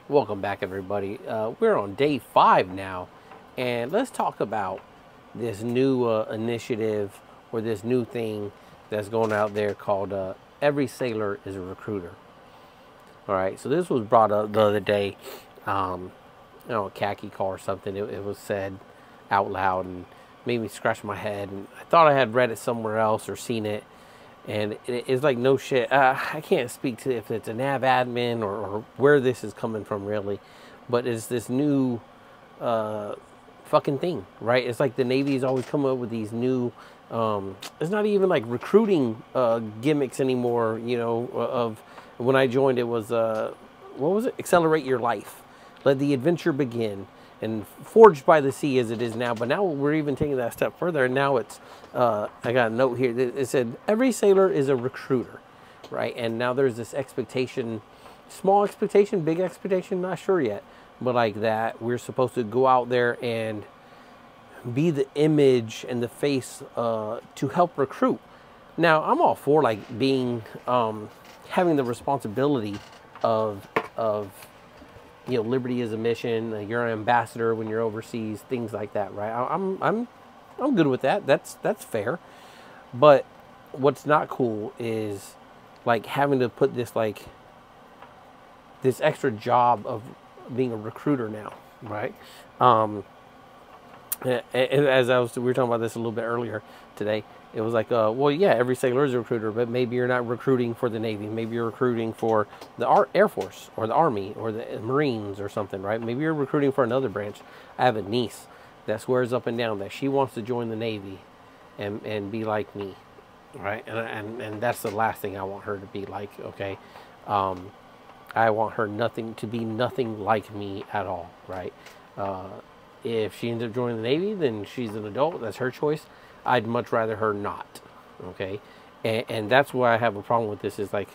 Welcome back, everybody. We're on day 5 now, and let's talk about this new initiative or this new thing that's going out there called Every Sailor is a Recruiter. All right, so this was brought up the other day, a khaki call or something. It was said out loud and made me scratch my head. And I thought I had read it somewhere else or seen it, and it's like no shit. I can't speak to if it's a nav admin or where this is coming from really, but it's this new fucking thing, right? It's like the Navy's always come up with these new. It's not even like recruiting gimmicks anymore. Of when I joined, it was what was it? Accelerate your life, let the adventure begin. And forged by the sea as it is now, but now we're even taking that step further. And now it's, I got a note here that it said every sailor is a recruiter, right? And now there's this expectation, small expectation, big expectation, not sure yet, but like that we're supposed to go out there and be the image and the face to help recruit. Now I'm all for like being, having the responsibility of liberty is a mission. You're an ambassador when you're overseas, things like that, right? I'm good with that. That's fair. But what's not cool is like having to put this extra job of being a recruiter now, right? As we were talking about this a little bit earlier today, it was like, well, yeah, every sailor is a recruiter, but maybe you're not recruiting for the Navy. Maybe you're recruiting for the Air Force or the Army or the Marines or something, right? Maybe you're recruiting for another branch. I have a niece that swears up and down that she wants to join the Navy and be like me, right? And that's the last thing I want her to be like, okay? I want her to be nothing like me at all, right? If she ends up joining the Navy, then she's an adult. That's her choice. I'd much rather her not, okay? And that's why I have a problem with this is like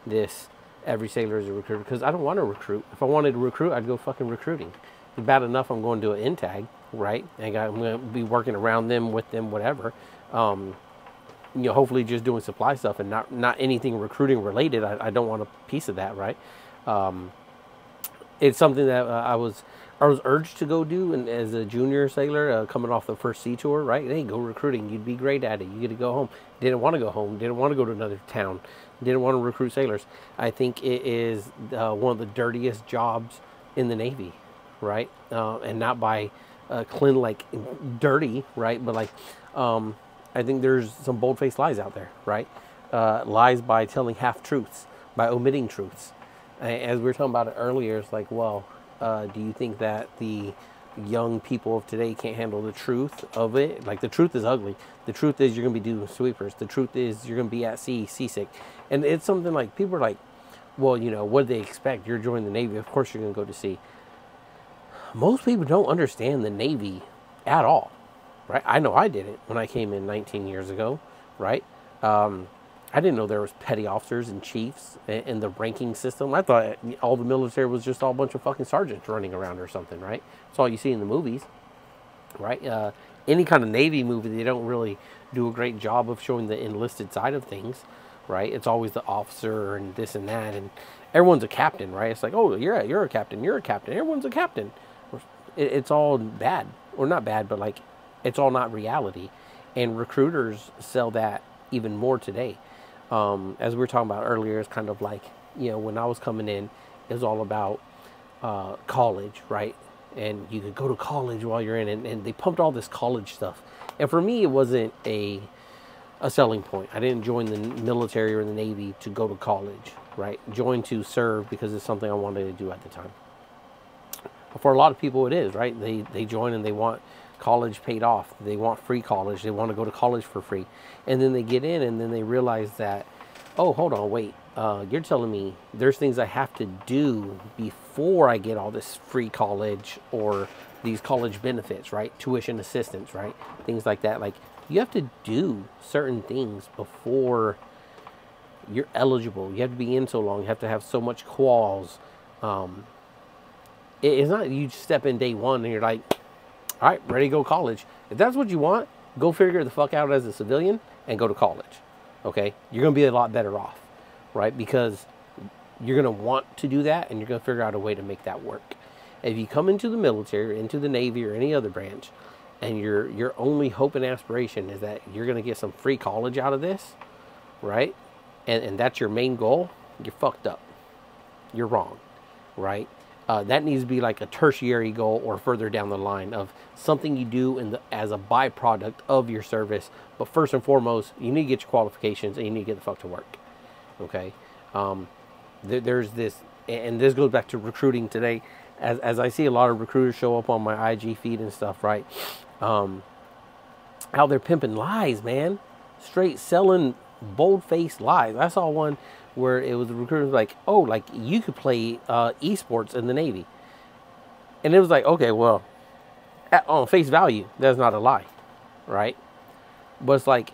this, every sailor is a recruiter, because I don't want to recruit. If I wanted to recruit, I'd go fucking recruiting. It's bad enough I'm going to an INTAG, right? And I'm going to be working around them, with them, whatever. Hopefully just doing supply stuff and not anything recruiting related. I don't want a piece of that, right? It's something that I was urged to go do, and as a junior sailor coming off the first sea tour, right? Hey, go recruiting. You'd be great at it. You get to go home. Didn't want to go home. Didn't want to go to another town. Didn't want to recruit sailors. I think it is one of the dirtiest jobs in the Navy, right? And not by clean like dirty, right? But like I think there's some bold-faced lies out there, right? Lies by telling half-truths, by omitting truths. As we were talking about it earlier, it's like, well, do you think that the young people of today can't handle the truth of it? Like, the truth is ugly. The truth is you're going to be doing sweepers. The truth is you're going to be at sea, seasick. And it's something like, people are like, well, what do they expect? You're joining the Navy. Of course you're going to go to sea. Most people don't understand the Navy at all, right? I know I didn't when I came in 19 years ago, right? I didn't know there was petty officers and chiefs in the ranking system. I thought all the military was just all a bunch of fucking sergeants running around or something, right? That's all you see in the movies, right? Any kind of Navy movie, they don't really do a great job of showing the enlisted side of things, right? It's always the officer and this and that, and everyone's a captain, right? It's like, oh, you're a captain, you're a captain, everyone's a captain. It's all bad, or not bad, but like it's all not reality. And recruiters sell that even more today. As we were talking about earlier, it's kind of like, when I was coming in, it was all about college, right? And you could go to college while you're in, and they pumped all this college stuff. And for me, it wasn't a selling point. I didn't join the military or the Navy to go to college, right? Join to serve because it's something I wanted to do at the time. For a lot of people, it is, right? They join and they want college paid off. They want free college. They want to go to college for free. And then they get in and then they realize that, oh, hold on, wait. You're telling me there's things I have to do before I get all this free college or these college benefits, right? Tuition assistance, right? Things like that. Like, you have to do certain things before you're eligible. You have to be in so long. You have to have so much quals. It's not you step in day one and you're like, all right, ready to go to college. If that's what you want, go figure the fuck out as a civilian and go to college, okay? You're going to be a lot better off, right? Because you're going to want to do that, and you're going to figure out a way to make that work. If you come into the military, into the Navy, or any other branch, and your only hope and aspiration is that you're going to get some free college out of this, right? And that's your main goal, you're fucked up. You're wrong, right? That needs to be like a tertiary goal or further down the line of something you do as a byproduct of your service. But first and foremost, you need to get your qualifications and you need to get the fuck to work, okay? There's this, and this goes back to recruiting today. As I see a lot of recruiters show up on my IG feed and stuff, right? How they're pimping lies, man. Straight selling bold-faced lies. I saw one where it was the recruiter was like, oh, like you could play esports in the Navy. And it was like, okay, well, on face value, that's not a lie, right? But it's like,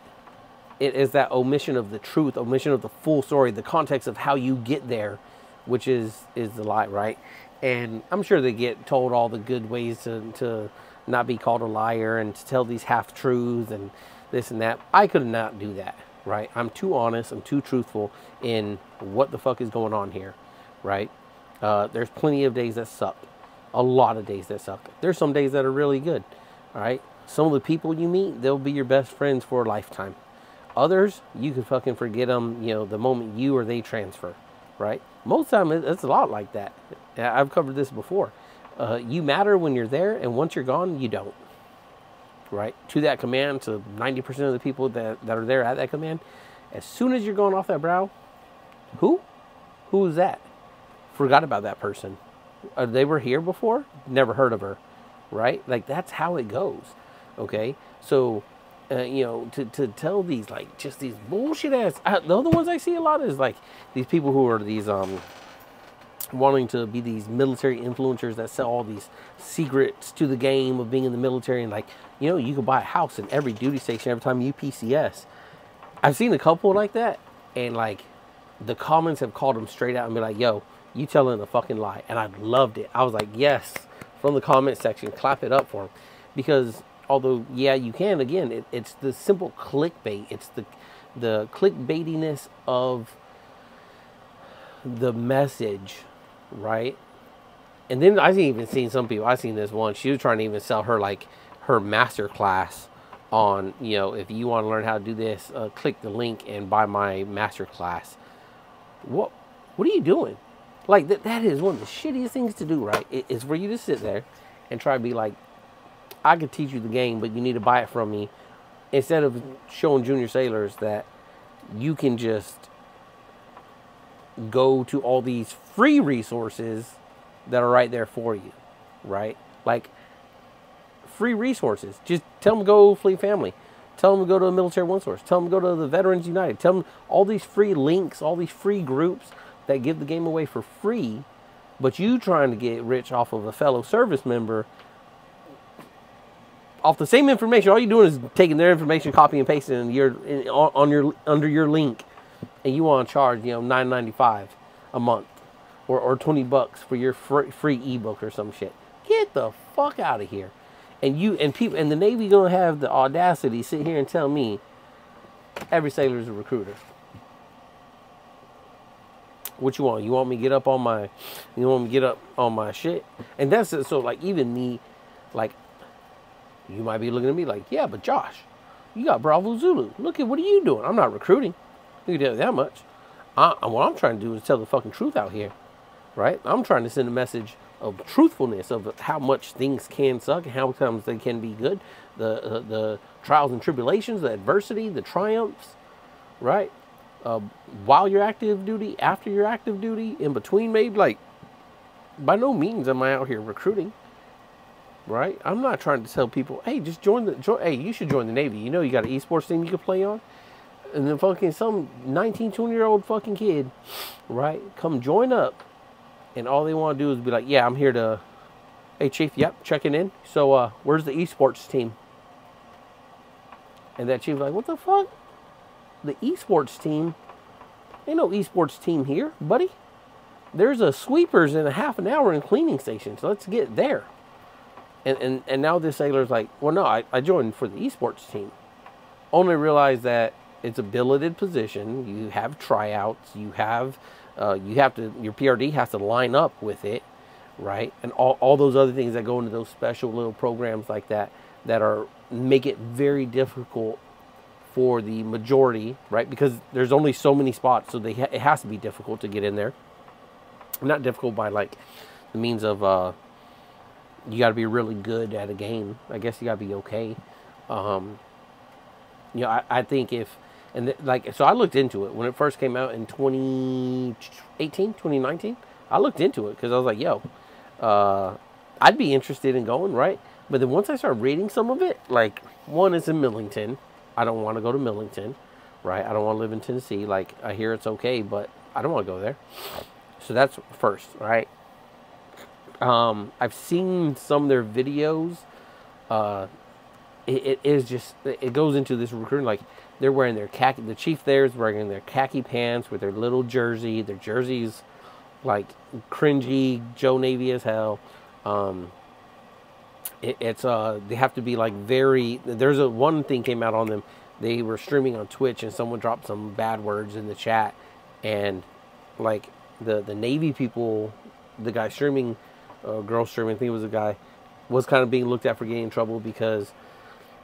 it is that omission of the truth, omission of the full story, the context of how you get there, which is the lie, right? And I'm sure they get told all the good ways to not be called a liar and to tell these half-truths and this and that. I could not do that, right? I'm too honest, I'm too truthful in what the fuck is going on here, right? There's plenty of days that suck. A lot of days that suck. There's some days that are really good, all right? Some of the people you meet, they'll be your best friends for a lifetime. Others, you can fucking forget them, you know, the moment you or they transfer, right? Most of the time, it's a lot like that. I've covered this before. You matter when you're there, and once you're gone, you don't, right? To that command, to 90% of the people that are there at that command, as soon as you're going off that brow, who is that? Forgot about that person. They were here before, never heard of her, right? Like, that's how it goes, okay? So, you know, to tell these, like, just these bullshit ass, the other ones I see a lot is, like, these people who are these, wanting to be these military influencers that sell all these secrets to the game of being in the military, and, like, you know, you can buy a house in every duty station every time you PCS. I've seen a couple like that, and, like, the comments have called them straight out and be like, yo, you telling a fucking lie. And I loved it. I was like, yes, from the comment section, clap it up for them. Because although, yeah, you can, again, it's the simple clickbait. It's the clickbaitiness of the message, right? And then I've even seen some people, I've seen this one, she was trying to even sell her, like, her master class on, you know, if you want to learn how to do this, click the link and buy my master class. What are you doing? Like, that is one of the shittiest things to do, right? It's for you to sit there and try to be like, I could teach you the game, but you need to buy it from me. Instead of showing junior sailors that you can just go to all these free resources that are right there for you, right? Like, free resources. Just tell them to go Fleet Family. Tell them to go to the Military One Source. Tell them to go to the Veterans United. Tell them all these free links, all these free groups that give the game away for free, but you trying to get rich off of a fellow service member off the same information. All you're doing is taking their information, copy and pasting it under your link, and you want to charge, you know, $9.95 a month or $20 for your free ebook or some shit. Get the fuck out of here. And people and the Navy gonna have the audacity to sit here and tell me every sailor is a recruiter. What you want? You want me to get up on my shit? And that's it. So, like, even me, like, you might be looking at me like, yeah, but Josh, you got Bravo Zulu. Look at, what are you doing? I'm not recruiting. You can tell that much. What I'm trying to do is tell the fucking truth out here, right? I'm trying to send a message of truthfulness of how much things can suck and how times they can be good. The trials and tribulations, the adversity, the triumphs, right? While you're active duty, after your active duty, in between, maybe. Like, by no means am I out here recruiting, right? I'm not trying to tell people, hey, just hey, you should join the Navy. You know, you got an esports team you can play on. And then fucking some 19, 20-year-old fucking kid, right, come join up, and all they want to do is be like, yeah, I'm here to, hey, Chief, yep, checking in. So, where's the esports team? And that chief's like, what the fuck? The esports team? Ain't no esports team here, buddy. There's a sweepers in a half an hour in cleaning stations. Let's get there. And now this sailor's like, well, no, I joined for the esports team. Only realize that it's a billeted position. You have tryouts. You have You have to, your PRD has to line up with it, right? And all those other things that go into those special little programs like that, that are, make it very difficult for the majority, right? Because there's only so many spots, so it has to be difficult to get in there. Not difficult by like the means of you got to be really good at a game. I guess you got to be okay. You know, I think if, and like, so I looked into it when it first came out in 2018, 2019. I looked into it because I was like, yo, I'd be interested in going, right? But then once I started reading some of it, like, one is in Millington. I don't want to go to Millington, right? I don't want to live in Tennessee. Like, I hear it's okay, but I don't want to go there. So that's first, right? I've seen some of their videos. It is just, it goes into this recruiting, like, they're wearing their khaki, the chief there is wearing their khaki pants with their little jersey. Their jersey's, like, cringy, Joe Navy as hell. It's they have to be, like, very, there's one thing came out on them. They were streaming on Twitch, and someone dropped some bad words in the chat, and, like, the Navy people, the guy streaming, girl streaming, I think it was a guy, was kind of being looked at for getting in trouble because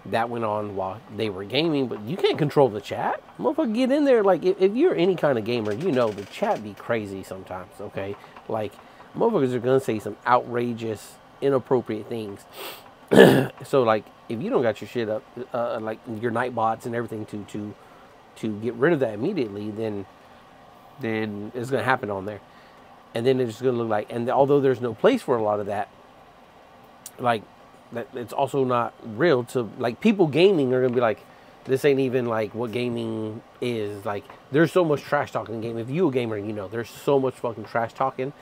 that went on while they were gaming. But you can't control the chat. Motherfucker, get in there. Like, if you're any kind of gamer, you know the chat be crazy sometimes, okay? Like, motherfuckers are going to say some outrageous, inappropriate things. So, like, if you don't got your shit up, like your night bots and everything to get rid of that immediately, then it's going to happen on there. And then it's going to look like, and although there's no place for a lot of that, like, that it's also not real to, like, people gaming are going to be like, this ain't even, like, what gaming is. Like, there's so much trash talking in the game. If you a gamer, you know, there's so much fucking trash talking.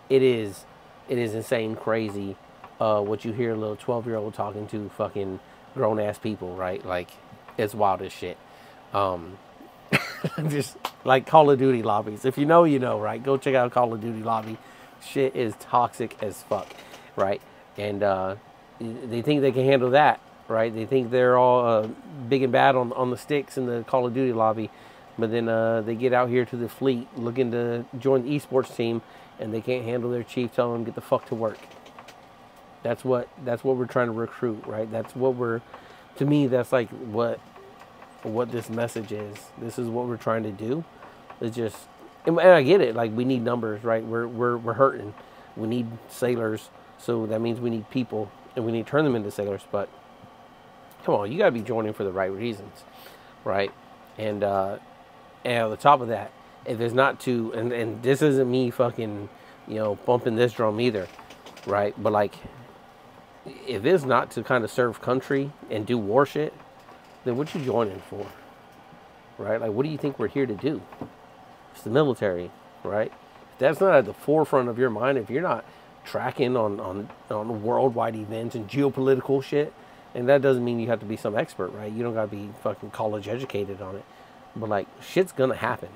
It is insane, crazy, what you hear a little 12-year-old talking to fucking grown-ass people, right? Like, it's wild as shit. Just like Call of Duty lobbies. If you know, you know, right? Go check out Call of Duty lobby. Shit is toxic as fuck, right? And they think they can handle that, right? They think they're all big and bad on the sticks in the Call of Duty lobby, but then they get out here to the fleet looking to join the esports team, and they can't handle their chief telling them get the fuck to work. That's what we're trying to recruit, right? That's what we're, to me, that's like what this message is. This is what we're trying to do. It's just, and I get it. Like, we need numbers, right? We're hurting. We need sailors, so that means we need people, and we need to turn them into sailors. But come on, you gotta be joining for the right reasons, right? And on the top of that, if it's not to, and this isn't me fucking, you know, bumping this drum either, right? But like, if it's not to kind of serve country and do war shit, then what you joining for, right? Like, what do you think we're here to do? It's the military, right? If that's not at the forefront of your mind, if you're not tracking on worldwide events and geopolitical shit, and that doesn't mean you have to be some expert, right? You don't got to be fucking college educated on it. But, like, shit's going to happen.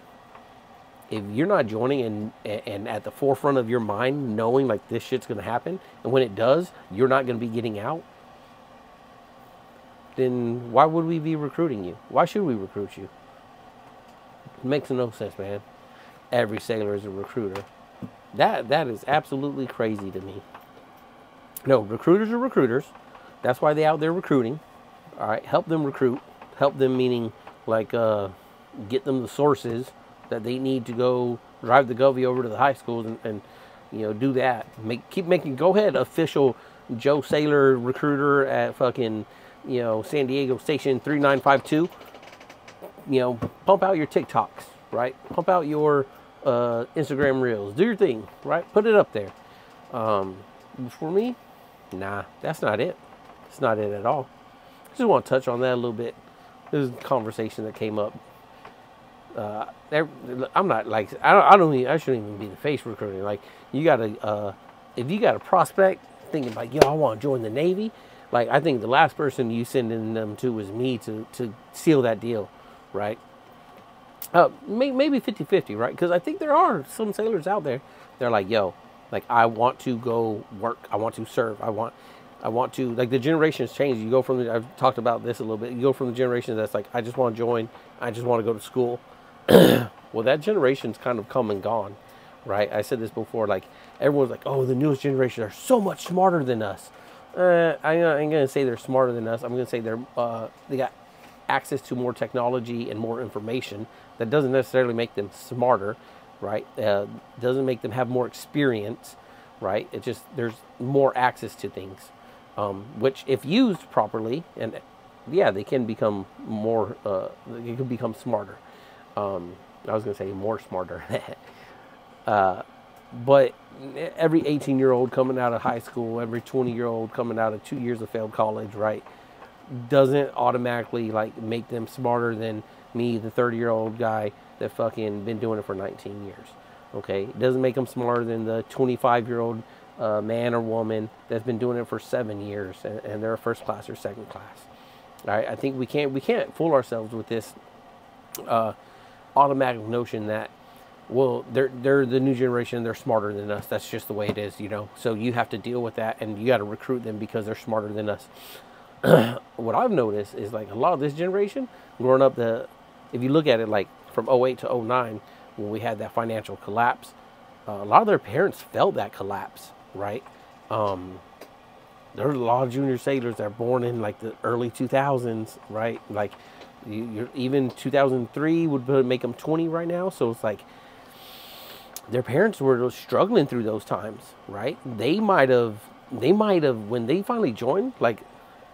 If you're not joining and at the forefront of your mind knowing, like, this shit's going to happen, and when it does, you're not going to be getting out, then why would we be recruiting you? Why should we recruit you? It makes no sense, man. Every sailor is a recruiter. That is absolutely crazy to me. No, recruiters are recruiters. That's why they out there recruiting. All right, help them recruit. Help them meaning, like, get them the sources that they need to go drive the govy over to the high schools and you know, do that. Keep making, go ahead, official Joe Sailor recruiter at fucking, you know, San Diego Station 3952. You know, pump out your TikToks, right? Pump out your Instagram reels. Do your thing, right? Put it up there. For me, nah, that's not it. It's not it at all. I just want to touch on that a little bit. This is a conversation that came up. I'm not like, I shouldn't even be the face recruiting. Like, you gotta, if you got a prospect thinking like, yo, I want to join the Navy. Like, I think the last person you sending them to was me to seal that deal, right? Maybe 50-50, right? Because I think there are some sailors out there. They're like, yo, like, I want to go work. I want to serve. I want to, like, the generations change. You go from I've talked about this a little bit. You go from the generation that's like, I just want to join. I just want to go to school. Well, that generation's kind of come and gone. right? I said this before, like, everyone's like, oh, the newest generation are so much smarter than us. I ain't gonna say they're smarter than us. I'm gonna say they got access to more technology and more information. That doesn't necessarily make them smarter, right? Doesn't make them have more experience, right? It just, there's more access to things, which if used properly, and yeah, they can become more, they can become smarter. I was gonna say more smarter. But every 18-year-old coming out of high school, every 20-year-old coming out of 2 years of failed college, right, doesn't automatically like make them smarter than me, the 30-year-old guy that fucking been doing it for 19 years. Okay, it doesn't make them smarter than the 25-year-old man or woman that's been doing it for 7 years, and they're a first class or second class. All right, I think we can't fool ourselves with this automatic notion that, well, they're the new generation and they're smarter than us. That's just the way it is, you know. So you have to deal with that, and you got to recruit them because they're smarter than us. What I've noticed is like a lot of this generation growing up, if you look at it like from '08 to '09, when we had that financial collapse, a lot of their parents felt that collapse, right? There's a lot of junior sailors that are born in like the early 2000s, right? Like you're even 2003 would make them 20 right now. So it's like their parents were struggling through those times, right? They might have when they finally joined, like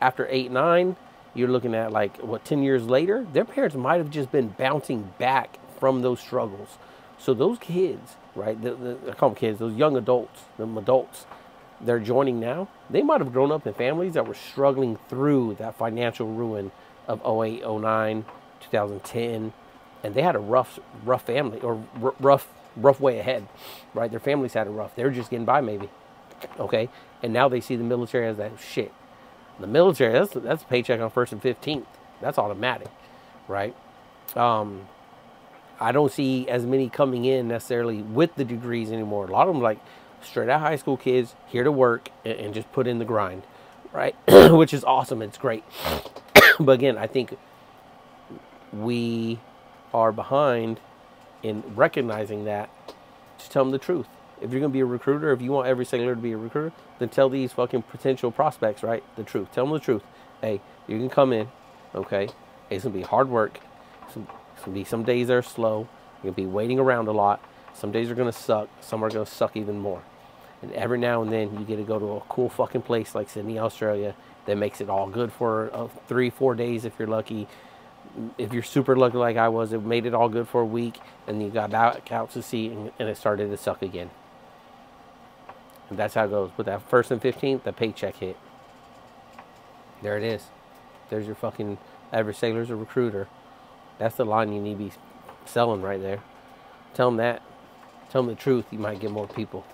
after 8, 9, you're looking at like what, 10 years later, their parents might have just been bouncing back from those struggles. So those kids, right? I call them kids, those young adults, them adults, they're joining now. They might have grown up in families that were struggling through that financial ruin of '08, '09, 2010, and they had a rough family, or rough way ahead, right? Their families had it rough. They were just getting by, maybe. Okay, and now they see the military as that shit. The military, that's a paycheck on 1st and 15th. That's automatic, right? I don't see as many coming in necessarily with the degrees anymore. A lot of them like straight out high school kids here to work and just put in the grind, right? Which is awesome. It's great. But again, I think we are behind in recognizing that. Just tell them the truth. If you're going to be a recruiter, if you want every sailor to be a recruiter, then tell these fucking potential prospects, right, the truth. Tell them the truth. Hey, you can come in, okay? It's going to be hard work. It's going to be some days that are slow. You're going to be waiting around a lot. Some days are going to suck. Some are going to suck even more. And every now and then you get to go to a cool fucking place like Sydney, Australia, that makes it all good for 3-4 days if you're lucky. If you're super lucky like I was, it made it all good for a week, and you got out to sea, and it started to suck again. And that's how it goes. With that 1st and 15th, the paycheck hit. There it is. There's your fucking average sailor's a recruiter. That's the line you need to be selling right there. Tell them that. Tell them the truth. You might get more people.